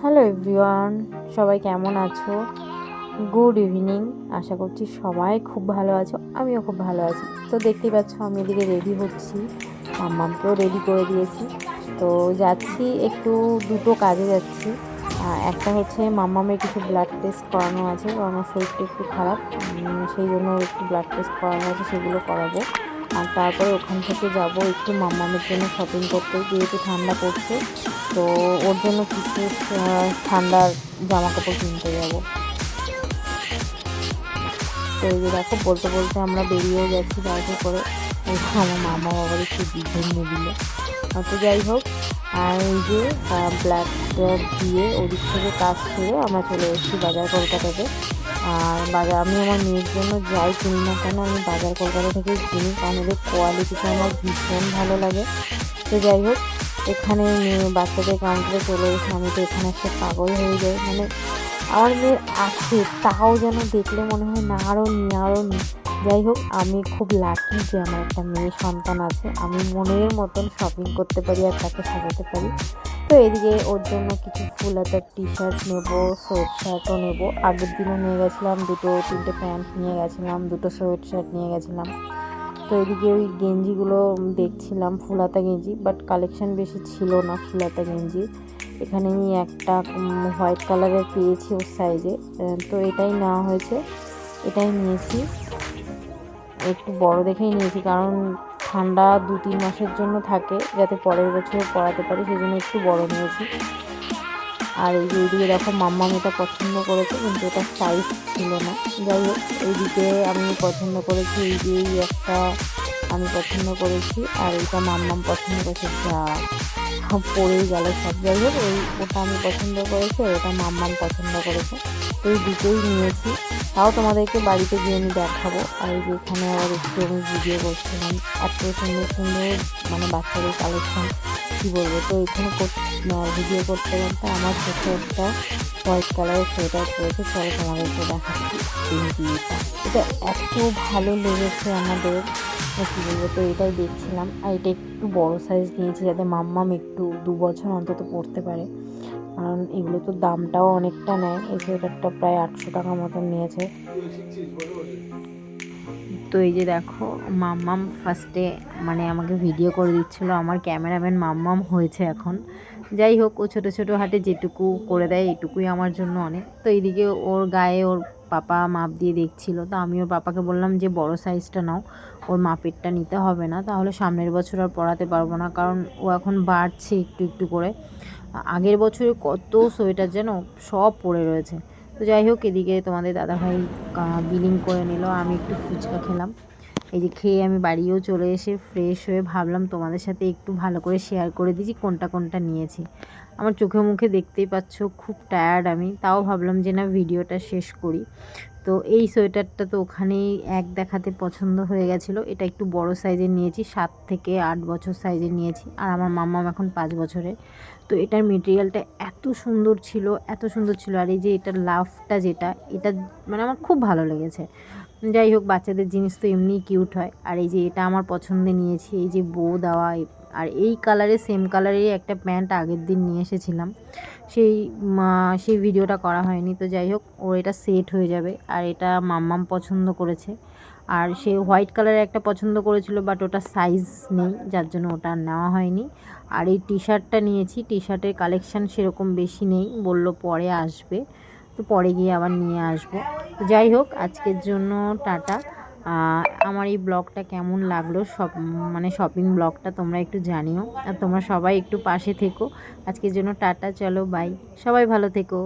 Hello everyone, সবাই কেমন আছো? Good evening. আশা করছি সবাই খুব ভালো আছো, আমিও খুব ভালো আছি। তো দেখতেই পাচ্ছ আমি এদিকে রেডি হচ্ছি, মাম্মামকেও রেডি করে দিয়েছি। তো যাচ্ছি একটু, দুটো কাজে যাচ্ছি। একটা হচ্ছে মাম্মামের কিছু ব্লাড টেস্ট করানো আছে, কারণ ওর শরীরটা একটু খারাপ, সেই জন্য একটু ব্লাড টেস্ট করানো আছে, সেগুলো করাবো। আর তারপরে ওখান থেকে যাব একটু মাম্মামের জন্য শপিং করতে, যেহেতু ঠান্ডা পড়ছে। তো ওর জন্য কিছু ঠান্ডার জামা কাপড় কিনতে যাব। তো এই যে দেখো, বলতে বলতে আমরা বেরিয়েও গেছি বাইকে করে। আমার মামা বাবার একটু ঘুমিয়ে দিল। তো যাই হোক, আর এই যে ব্ল্যাক দিয়ে ওদিক থেকে কাজ সেরে আমরা চলে এসেছি বাজার কলকাতাতে। আর বাজার আমি আমার মেয়ের জন্য যাই কিনি না কেন, আমি বাজার কলকাতা থেকে কিনি, কারণ ওদের কোয়ালিটিটা আমার ভীষণ ভালো লাগে। তো যাই হোক, এখানে বাচ্চাদের কাউন্টারে চলে এসে আমি তো এখানে একটা পাগল হয়ে যাই। মানে আমার মেয়ের আছে, তাও যেন দেখলে মনে হয় না আরও নিই আরও নিই। যাই হোক, আমি খুব লাকি যে আমার একটা মেয়ে সন্তান আছে, আমি মনের মতন শপিং করতে পারি আর তাকে সাজাতে পারি। তো এদিকে ওর জন্য কিছু ফুল হাতার টি শার্ট নেবো, সোয়েট শার্টও নেবো। আগের দিনও নিয়ে গেছিলাম, দুটো তিনটে প্যান্ট নিয়ে গেছিলাম, দুটো সোয়েট শার্ট নিয়ে গেছিলাম। তো এদিকে ওই গেঞ্জিগুলো দেখছিলাম, ফুল হাতা গেঞ্জি, বাট কালেকশন বেশি ছিল না ফুল হাতা গেঞ্জি। এখানে আমি একটা হোয়াইট কালারের পেয়েছি ওর সাইজে, তো এটাই নেওয়া হয়েছে, এটাই নিয়েছি। একটু বড় দেখেই নিয়েছি, কারণ ঠান্ডা 2-3 মাসের জন্য থাকে, যাতে পরের বছর পরাতে পারি, সেই জন্য একটু বড় নিয়েছি। আর এই যে এইদিকে দেখো, মাম্মাম এটা পছন্দ করেছে, কিন্তু এটা সাইজ ছিল না। যাই হোক, এইদিকে আমি পছন্দ করেছি, এই যে এই একটা আমি পছন্দ করেছি, আর এইটা মাম্মাম পছন্দ করেছে। যা পড়েই গেল সব। যাই হোক, ওটা আমি পছন্দ করেছি আর ওটা মাম্মাম পছন্দ করেছে। তো এই দুটোই নিয়েছি, তাও তোমাদেরকে বাড়িতে গিয়ে আমি দেখাবো। আর এই যে এখানে আবার একটু আমি ভিডিও করছিলাম, এত সুন্দর সুন্দর মানে বাচ্চাদের কালেকশন, কী বলবো। তো এখানে ভিডিও করতে করতে আমার চোখে একটা হোয়াইট কালারের সোয়েটার পরেছে, চলো তোমাদেরকে দেখাচ্ছি। এটা এত ভালো লেগেছে আমাদের, কী বলবো। তো এটাই দেখছিলাম, আর এটা একটু বড় সাইজ নিয়েছি, যাতে মাম্মাম একটু 2 বছর অন্তত পড়তে পারে, কারণ এগুলো তো দামটাও অনেকটা নেয়। এই সোয়েটারটা প্রায় 800 টাকা মতন নিয়েছে। তো এই যে দেখো, মাম্মাম ফার্স্টে মানে আমাকে ভিডিও করে দিচ্ছিলো, আমার ক্যামেরাম্যান মাম্মাম হয়েছে এখন। যাই হোক, ও ছোটো ছোটো হাতে যেটুকু করে দেয় এটুকুই আমার জন্য অনেক। তো এইদিকে ওর গায়ে ওর পাপা মাপ দিয়ে দেখছিলো, তো আমি ওর পাপাকে বললাম যে বড় সাইজটা নাও, ওর মাপেরটা নিতে হবে না, তাহলে সামনের বছর আর পরাতে পারবো না, কারণ ও এখন বাড়ছে একটু একটু করে। আগের বছরে কত সোয়েটার যেন সব পড়ে রয়েছে। তো যাই হোক, এদিকে তোমাদের দাদাভাই বিলিং করে নিল, আমি একটু ফুচকা খেলাম। এই যে খেয়ে আমি বাড়িও চলে এসে ফ্রেশ হয়ে ভাবলাম তোমাদের সাথে একটু ভালো করে শেয়ার করে দিচ্ছি কোনটা কোনটা নিয়েছি। আমার চোখে মুখে দেখতেই পাচ্ছ খুব টায়ার্ড আমি, তাও ভাবলাম যে না, ভিডিওটা শেষ করি। তো এই সোয়েটারটা তো ওখানেই এক দেখাতে পছন্দ হয়ে গেছিলো। এটা একটু বড় সাইজের নিয়েছি, 7 থেকে 8 বছর সাইজের নিয়েছি, আর আমার মাম্মাম এখন 5 বছরের। তো এটার মেটেরিয়ালটা এত সুন্দর ছিল, এত সুন্দর ছিল। আর এই যে এটার লাভটা যেটা, এটা মানে আমার খুব ভালো লেগেছে। যাই হোক, বাচ্চাদের জিনিস তো এমনিই কিউট হয়। আর এই যে এটা আমার পছন্দে নিয়েছি, এই যে বো দেওয়া, আর এই কালারে সেম কালারেরই একটা প্যান্ট আগের দিন নিয়ে এসেছিলাম, সেই সেই ভিডিওটা করা হয়নি। তো যাই হোক, ও এটা সেট হয়ে যাবে। আর এটা মাম্মাম পছন্দ করেছে, আর সে হোয়াইট কালারের একটা পছন্দ করেছিল, বাট ওটা সাইজ নেই, যার জন্য ওটা নেওয়া হয়নি। আর এই টি শার্টটা নিয়েছি, টি শার্টের কালেকশান সেরকম বেশি নেই, বললো পরে আসবে, তো পরে গিয়ে আবার নিয়ে আসবো। তো যাই হোক, আজকের জন্য টাটা। আমার এই ব্লগটা কেমন লাগলো, মানে শপিং ব্লগটা, তোমরা একটু জানিও, আর তোমরা সবাই একটু পাশে থেকো। আজকের জন্য টাটা, চলো বাই, সবাই ভালো থেকো।